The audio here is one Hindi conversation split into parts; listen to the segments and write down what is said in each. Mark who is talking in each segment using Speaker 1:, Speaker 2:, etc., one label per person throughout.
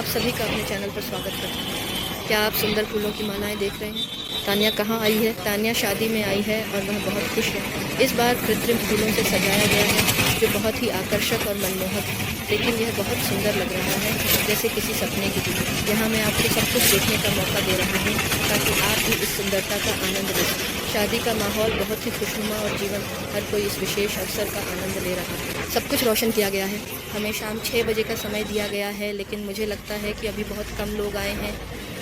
Speaker 1: आप सभी का अपने चैनल पर स्वागत करती हूँ। क्या आप सुंदर फूलों की मालाएं देख रहे हैं? तानिया कहाँ आई है? तानिया शादी में आई है और वह बहुत खुश है। इस बार कृत्रिम फूलों से सजाया गया है जो बहुत ही आकर्षक और मनमोहक है, लेकिन यह बहुत सुंदर लग रहा है, जैसे किसी सपने की तरह। यहाँ मैं आपको सब कुछ देखने का मौका दे रहा हूँ ताकि आप भी इस सुंदरता का आनंद ले सकें। शादी का माहौल बहुत ही खुशनुमा और जीवन, हर कोई इस विशेष अवसर का आनंद ले रहा है। सब कुछ रोशन किया गया है। हमें शाम 6 बजे का समय दिया गया है, लेकिन मुझे लगता है कि अभी बहुत कम लोग आए हैं।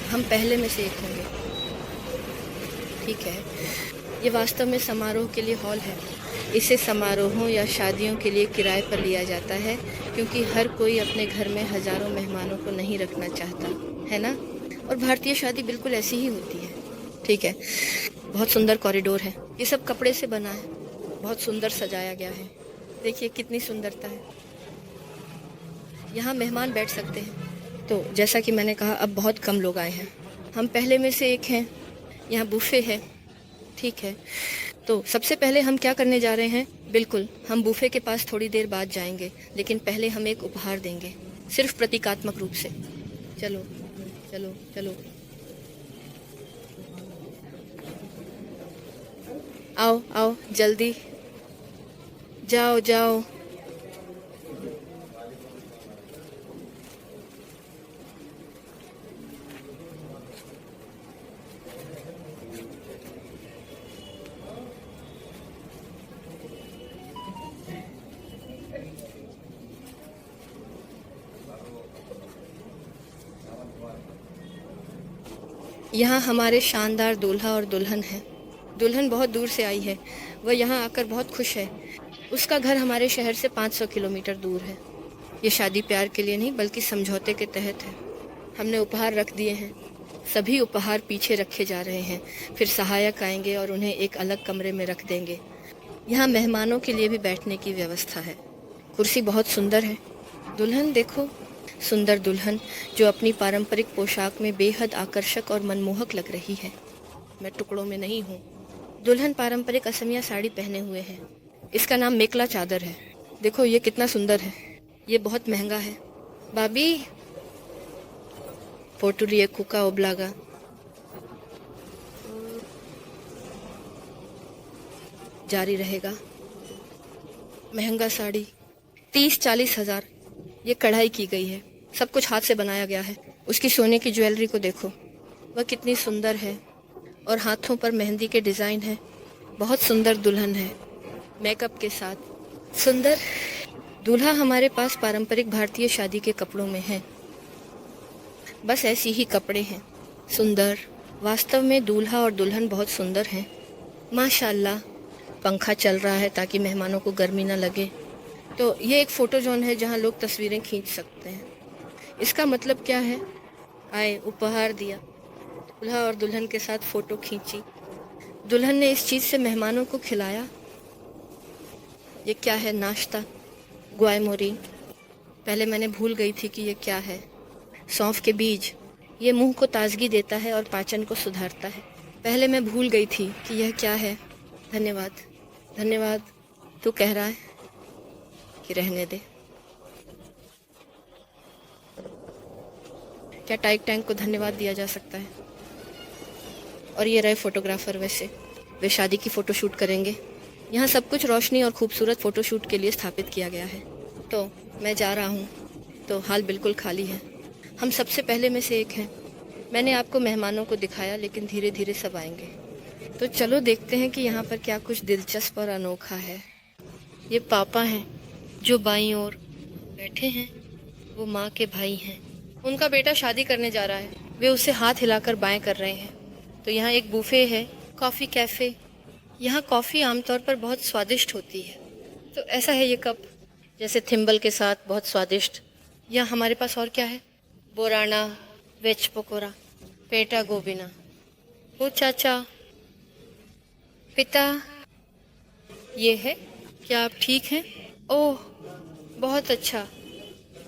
Speaker 1: हम पहले में से एक होंगे। ठीक है, ये वास्तव में समारोह के लिए हॉल है। इसे समारोहों या शादियों के लिए किराए पर लिया जाता है, क्योंकि हर कोई अपने घर में हजारों मेहमानों को नहीं रखना चाहता, है ना? और भारतीय शादी बिल्कुल ऐसी ही होती है। ठीक है, बहुत सुंदर कॉरिडोर है। ये सब कपड़े से बना है, बहुत सुंदर सजाया गया है। देखिए कितनी सुंदरता है। यहाँ मेहमान बैठ सकते हैं। तो जैसा कि मैंने कहा, अब बहुत कम लोग आए हैं। हम पहले में से एक हैं। यहाँ बुफे है। ठीक है, तो सबसे पहले हम क्या करने जा रहे हैं? बिल्कुल, हम बुफे के पास थोड़ी देर बाद जाएंगे, लेकिन पहले हम एक उपहार देंगे, सिर्फ प्रतीकात्मक रूप से। चलो चलो चलो, आओ आओ, जल्दी जाओ जाओ। यहाँ हमारे शानदार दूल्हा और दुल्हन हैं। दुल्हन बहुत दूर से आई है। वह यहाँ आकर बहुत खुश है। उसका घर हमारे शहर से 500 किलोमीटर दूर है। ये शादी प्यार के लिए नहीं, बल्कि समझौते के तहत है। हमने उपहार रख दिए हैं। सभी उपहार पीछे रखे जा रहे हैं। फिर सहायक आएंगे और उन्हें एक अलग कमरे में रख देंगे। यहाँ मेहमानों के लिए भी बैठने की व्यवस्था है। कुर्सी बहुत सुंदर है। दुल्हन देखो, सुंदर दुल्हन जो अपनी पारंपरिक पोशाक में बेहद आकर्षक और मनमोहक लग रही है। मैं टुकड़ों में नहीं हूँ। दुल्हन पारंपरिक असमिया साड़ी पहने हुए है। इसका नाम मेखला चादर है। देखो ये कितना सुंदर है। ये बहुत महंगा है। बाबी फोटो लिए कुका ओबलागा। जारी रहेगा। महंगा साड़ी 30-40 हजार। ये कढ़ाई की गई है। सब कुछ हाथ से बनाया गया है। उसकी सोने की ज्वेलरी को देखो, वह कितनी सुंदर है। और हाथों पर मेहंदी के डिज़ाइन है। बहुत सुंदर दुल्हन है, मेकअप के साथ। सुंदर दूल्हा हमारे पास पारंपरिक भारतीय शादी के कपड़ों में है। बस ऐसी ही कपड़े हैं। सुंदर। वास्तव में दूल्हा और दुल्हन बहुत सुंदर हैं। माशाल्लाह। पंखा चल रहा है ताकि मेहमानों को गर्मी ना लगे। तो ये एक फ़ोटो जोन है जहाँ लोग तस्वीरें खींच सकते हैं। इसका मतलब क्या है? आए, उपहार दिया, दूल्हा और दुल्हन के साथ फ़ोटो खींची। दुल्हन ने इस चीज़ से मेहमानों को खिलाया। ये क्या है? नाश्ता, ग्वायमोरी। पहले मैंने भूल गई थी कि ये क्या है। सौंफ के बीज। ये मुंह को ताजगी देता है और पाचन को सुधारता है। पहले मैं भूल गई थी कि यह क्या है। धन्यवाद धन्यवाद। तू कह रहा है कि रहने दे। क्या टाइक टैंक को धन्यवाद दिया जा सकता है? और ये रहे फोटोग्राफर। वैसे वे शादी की फ़ोटो शूट करेंगे। यहाँ सब कुछ रोशनी और खूबसूरत फ़ोटो शूट के लिए स्थापित किया गया है। तो मैं जा रहा हूँ। तो हाल बिल्कुल खाली है। हम सबसे पहले में से एक हैं। मैंने आपको मेहमानों को दिखाया, लेकिन धीरे धीरे सब आएंगे। तो चलो देखते हैं कि यहाँ पर क्या कुछ दिलचस्प और अनोखा है। ये पापा हैं जो बाईं ओर बैठे हैं। वो माँ के भाई हैं। उनका बेटा शादी करने जा रहा है। वे उसे हाथ हिलाकर बाएं कर रहे हैं। तो यहाँ एक बुफे है, कॉफ़ी कैफ़े। यहाँ कॉफ़ी आमतौर पर बहुत स्वादिष्ट होती है। तो ऐसा है ये कप, जैसे थिम्बल के साथ बहुत स्वादिष्ट। यहाँ हमारे पास और क्या है? बोराना, वेज पकोड़ा, पेटा गोबिना। ओ चाचा, पिता, ये है। क्या आप ठीक हैं? ओह, बहुत अच्छा।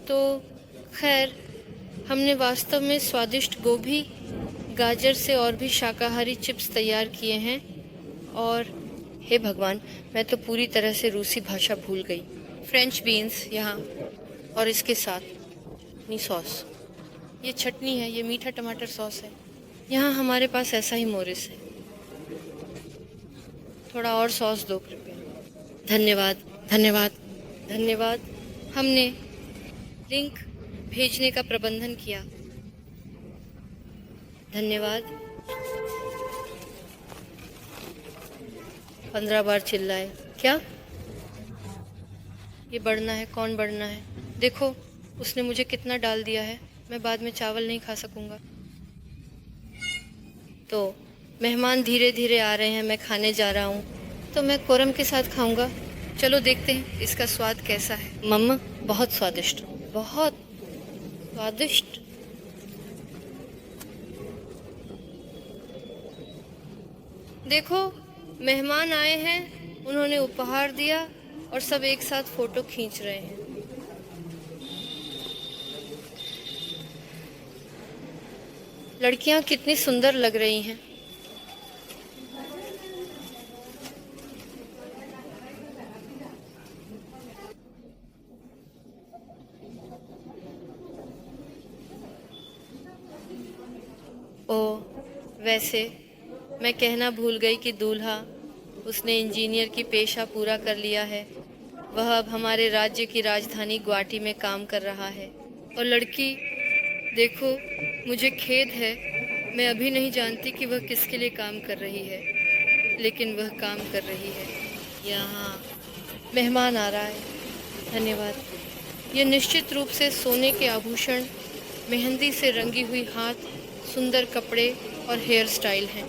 Speaker 1: तो खैर, हमने वास्तव में स्वादिष्ट गोभी, गाजर से और भी शाकाहारी चिप्स तैयार किए हैं। और हे भगवान, मैं तो पूरी तरह से रूसी भाषा भूल गई। फ्रेंच बीन्स यहाँ, और इसके साथ अपनी सॉस। ये चटनी है, ये मीठा टमाटर सॉस है। यहाँ हमारे पास ऐसा ही मोरिस है। थोड़ा और सॉस दो कृपया। धन्यवाद, धन्यवाद, धन्यवाद। हमने लिंक भेजने का प्रबंधन किया। धन्यवाद। 15 बार चिल्लाए। क्या? ये बढ़ना है? कौन बढ़ना है? देखो उसने मुझे कितना डाल दिया है। मैं बाद में चावल नहीं खा सकूंगा। तो मेहमान धीरे धीरे आ रहे हैं, मैं खाने जा रहा हूँ, तो मैं कोरम के साथ खाऊंगा। चलो देखते हैं इसका स्वाद कैसा है। मम्मा, बहुत स्वादिष्ट, बहुत स्वादिष्ट। देखो मेहमान आए हैं, उन्होंने उपहार दिया और सब एक साथ फोटो खींच रहे हैं। लड़कियां कितनी सुंदर लग रही हैं। ओ, वैसे मैं कहना भूल गई कि दूल्हा, उसने इंजीनियर की पेशा पूरा कर लिया है। वह अब हमारे राज्य की राजधानी गुवाहाटी में काम कर रहा है। और लड़की, देखो मुझे खेद है, मैं अभी नहीं जानती कि वह किसके लिए काम कर रही है, लेकिन वह काम कर रही है। यहाँ मेहमान आ रहा है। धन्यवाद। यह निश्चित रूप से सोने के आभूषण, मेहंदी से रंगी हुई हाथ, सुंदर कपड़े और हेयर स्टाइल हैं।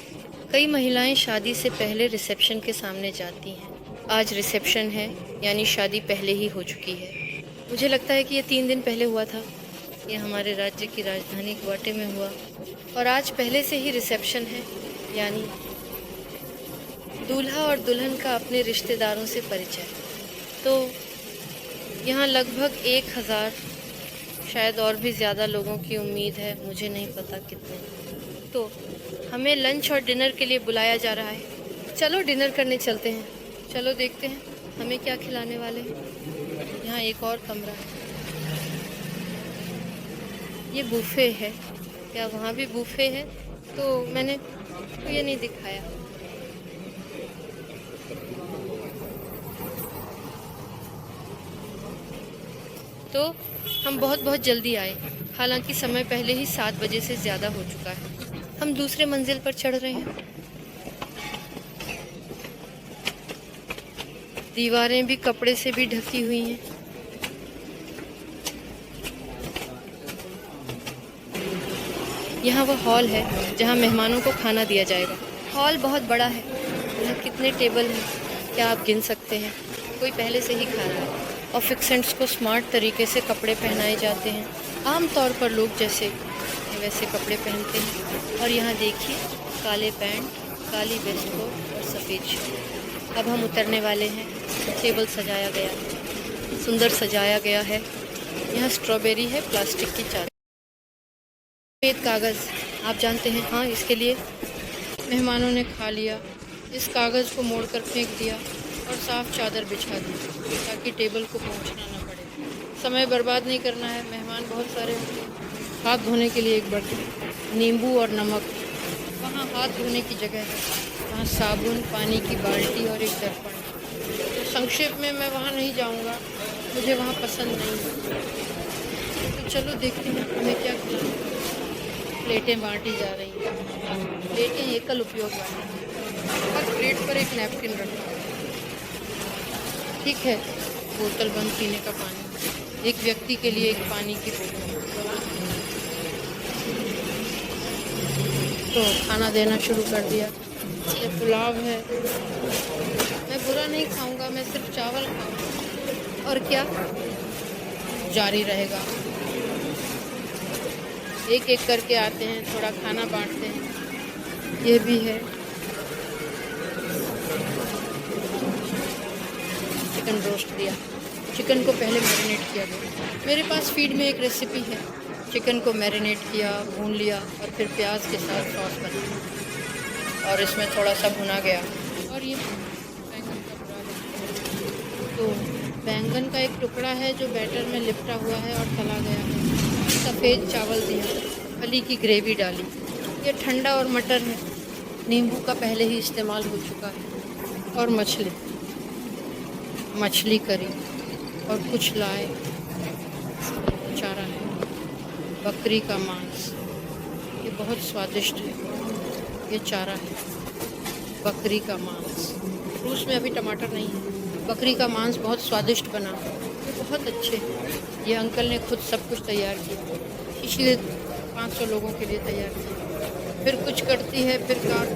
Speaker 1: कई महिलाएं शादी से पहले रिसेप्शन के सामने जाती हैं। आज रिसेप्शन है, यानी शादी पहले ही हो चुकी है। मुझे लगता है कि ये 3 दिन पहले हुआ था। ये हमारे राज्य की राजधानी गुवाहाटी में हुआ और आज पहले से ही रिसेप्शन है, यानी दूल्हा और दुल्हन का अपने रिश्तेदारों से परिचय। तो यहाँ लगभग 1000, शायद और भी ज़्यादा लोगों की उम्मीद है, मुझे नहीं पता कितने। तो हमें लंच और डिनर के लिए बुलाया जा रहा है। चलो डिनर करने चलते हैं। चलो देखते हैं हमें क्या खिलाने वाले हैं। यहाँ एक और कमरा है। ये बूफे है। क्या वहाँ भी बूफे है? तो मैंने तो ये नहीं दिखाया। तो हम बहुत बहुत जल्दी आए, हालांकि समय पहले ही 7 बजे से ज़्यादा हो चुका है। हम दूसरे मंजिल पर चढ़ रहे हैं। दीवारें भी कपड़े से भी ढकी हुई हैं। यहाँ वह हॉल है जहाँ मेहमानों को खाना दिया जाएगा। हॉल बहुत बड़ा है। यहाँ कितने टेबल हैं, क्या आप गिन सकते हैं? कोई पहले से ही खा रहा है। ऑफिसेंट्स को स्मार्ट तरीके से कपड़े पहनाए जाते हैं। आमतौर पर लोग जैसे वैसे कपड़े पहनते हैं। और यहाँ देखिए, काले पैंट, काली वेस्ट कोट और सफ़ेद शर्ट। अब हम उतरने वाले हैं। टेबल सजाया गया है, सुंदर सजाया गया है। यहाँ स्ट्रॉबेरी है, प्लास्टिक की चादर, सफ़ेद कागज़, आप जानते हैं। हाँ, इसके लिए मेहमानों ने खा लिया। इस कागज़ को मोड़कर फेंक दिया और साफ चादर बिछा दी ताकि टेबल को पहुंचना न पड़े। समय बर्बाद नहीं करना है। मेहमान बहुत सारे होंगे। हाथ धोने के लिए एक बर्तन, नींबू और नमक। वहाँ हाथ धोने की जगह है, वहाँ साबुन, पानी की बाल्टी और एक दर्पण। तो संक्षेप में मैं वहाँ नहीं जाऊँगा, मुझे वहाँ पसंद नहीं है। तो चलो देखते हैं हमें क्या खिलाना है। प्लेटें बांटी जा रही हैं। प्लेटें एकल उपयोग वाली हैं। हर प्लेट पर एक नैपकिन रखा है। ठीक है, बोतल बंद पीने का पानी, एक व्यक्ति के लिए एक पानी की बोतल। तो खाना देना शुरू कर दिया। ये पुलाव है। मैं बुरा नहीं खाऊंगा, मैं सिर्फ चावल खाऊंगा। और क्या जारी रहेगा। एक एक करके आते हैं, थोड़ा खाना बांटते हैं। ये भी है। चिकन रोस्ट दिया। चिकन को पहले मैरिनेट किया गया। मेरे पास फीड में एक रेसिपी है। चिकन को मैरिनेट किया, भून लिया और फिर प्याज के साथ सॉस बनाया और इसमें थोड़ा सा भुना गया। और ये बैंगन का टुकड़ा। तो बैंगन का एक टुकड़ा है जो बैटर में लिपटा हुआ है और तला गया है।
Speaker 2: सफ़ेद चावल दिया, फली की ग्रेवी डाली। ये ठंडा और मटर है, नींबू का पहले ही इस्तेमाल हो चुका है। और मछली करी और कुछ लाए, चारा है, बकरी का मांस, ये बहुत स्वादिष्ट है। ये चारा है, बकरी का मांस। रूस में अभी टमाटर नहीं है। बकरी का मांस बहुत स्वादिष्ट बना, ये बहुत अच्छे। ये अंकल ने खुद सब कुछ तैयार किया, इसलिए 500 लोगों के लिए तैयार किया। फिर कुछ करती है, फिर काट।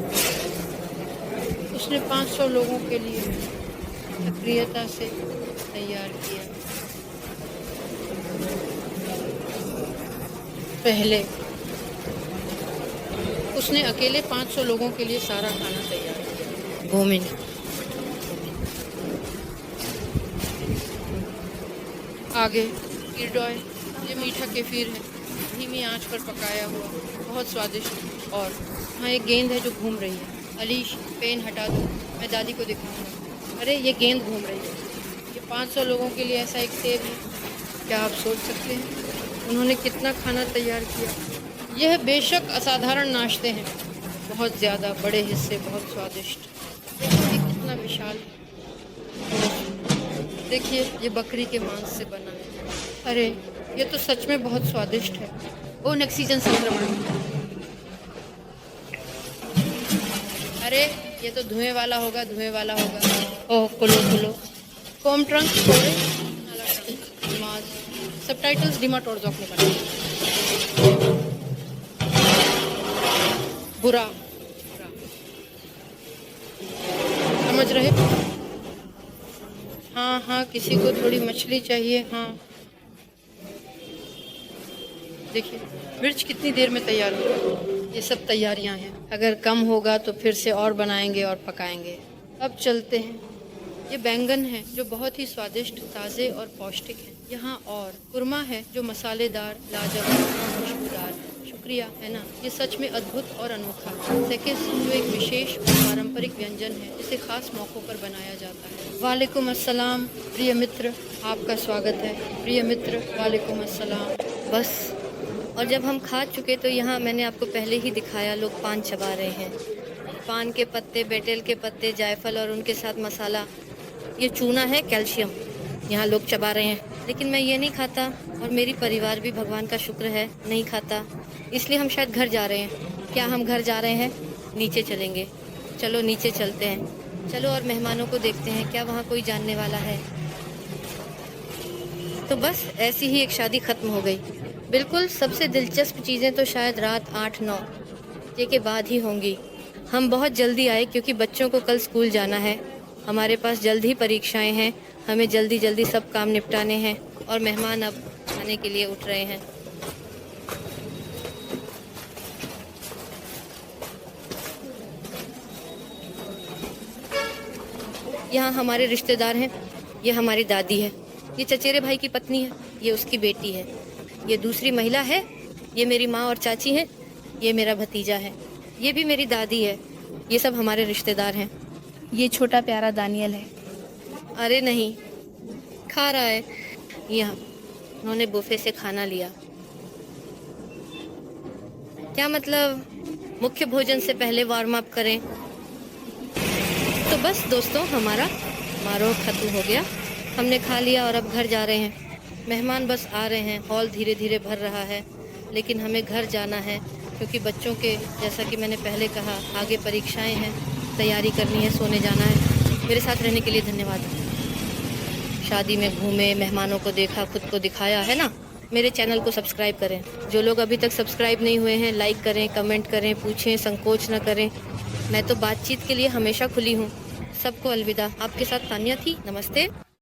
Speaker 2: उसने 500 लोगों के लिए सक्रियता से तैयार किया। पहले उसने अकेले 500 लोगों के लिए सारा खाना तैयार किया। 2 मिनट आगे गिरडॉय, ये मीठा केफीर है, धीमी आंच पर पकाया हुआ, बहुत स्वादिष्ट। और हाँ, एक गेंद है जो घूम रही है। अलीश, पेन हटा दो, मैं दादी को दिखाऊंगा। अरे ये गेंद घूम रही है। ये 500 लोगों के लिए ऐसा एक सेब है। क्या आप सोच सकते हैं उन्होंने कितना खाना तैयार किया। यह बेशक असाधारण नाश्ते हैं, बहुत ज़्यादा बड़े हिस्से, बहुत स्वादिष्ट। देखिए कितना विशाल। देखिए ये बकरी के मांस से बना है। अरे ये तो सच में बहुत स्वादिष्ट है। ओ ऑक्सीजन संक्रमण। अरे ये तो धुएं वाला होगा, धुएं वाला होगा। ओह कुलो कोम ट्रंक छोड़े सबटाइटल्स डिमा तोड़ दो अपने बुरा समझ रहे। हाँ, किसी को थोड़ी मछली चाहिए। हाँ देखिए मिर्च कितनी देर में तैयार होगा। ये सब तैयारियां हैं, अगर कम होगा तो फिर से और बनाएंगे और पकाएंगे। अब चलते हैं। ये बैंगन है जो बहुत ही स्वादिष्ट, ताज़े और पौष्टिक है। यहाँ और कुरमा है जो मसालेदार, लाजवाब, खुशबूदार। शुक्रिया, है ना। ये सच में अद्भुत और अनोखा। सेकिस जो एक विशेष और पारंपरिक व्यंजन है जिसे खास मौक़ों पर बनाया जाता है। वालेकुम अस्सलाम प्रिय मित्र, आपका स्वागत है। प्रिय मित्र, वालेकुम अस्सलाम। बस, और जब हम खा चुके तो यहाँ मैंने आपको पहले ही दिखाया, लोग पान चबा रहे हैं। पान के पत्ते, बेटेल के पत्ते, जायफल और उनके साथ मसाला। ये चूना है, कैल्शियम, यहाँ लोग चबा रहे हैं। लेकिन मैं ये नहीं खाता और मेरी परिवार भी, भगवान का शुक्र है, नहीं खाता। इसलिए हम शायद घर जा रहे हैं। क्या हम घर जा रहे हैं? नीचे चलेंगे। चलो नीचे चलते हैं। चलो और मेहमानों को देखते हैं, क्या वहाँ कोई जानने वाला है। तो बस ऐसी ही एक शादी ख़त्म हो गई। बिल्कुल सबसे दिलचस्प चीज़ें तो शायद रात 8-9 बजे के बाद ही होंगी। हम बहुत जल्दी आए क्योंकि बच्चों को कल स्कूल जाना है। हमारे पास जल्द ही परीक्षाएं हैं, हमें जल्दी जल्दी सब काम निपटाने हैं। और मेहमान अब खाने के लिए उठ रहे हैं। यहाँ हमारे रिश्तेदार हैं। ये हमारी दादी है, ये चचेरे भाई की पत्नी है, ये उसकी बेटी है, ये दूसरी महिला है, ये मेरी माँ और चाची हैं, ये मेरा भतीजा है, ये भी मेरी दादी है। ये सब हमारे रिश्तेदार हैं।
Speaker 1: ये छोटा प्यारा दानियल है।
Speaker 2: अरे नहीं, खा रहा है। यहाँ उन्होंने बुफे से खाना लिया। क्या मतलब, मुख्य भोजन से पहले वार्म अप करें। तो बस दोस्तों, हमारा समारोह खत्म हो गया। हमने खा लिया और अब घर जा रहे हैं। मेहमान बस आ रहे हैं, हॉल धीरे धीरे भर रहा है। लेकिन हमें घर जाना है क्योंकि बच्चों के, जैसा कि मैंने पहले कहा, आगे परीक्षाएं हैं, तैयारी करनी है, सोने जाना है। मेरे साथ रहने के लिए धन्यवाद। शादी में घूमे, मेहमानों को देखा, खुद को दिखाया, है ना। मेरे चैनल को सब्सक्राइब करें। जो लोग अभी तक सब्सक्राइब नहीं हुए हैं, लाइक करें, कमेंट करें, पूछें, संकोच न करें। मैं तो बातचीत के लिए हमेशा खुली हूँ। सबको अलविदा। आपके साथ तानिया थी। नमस्ते।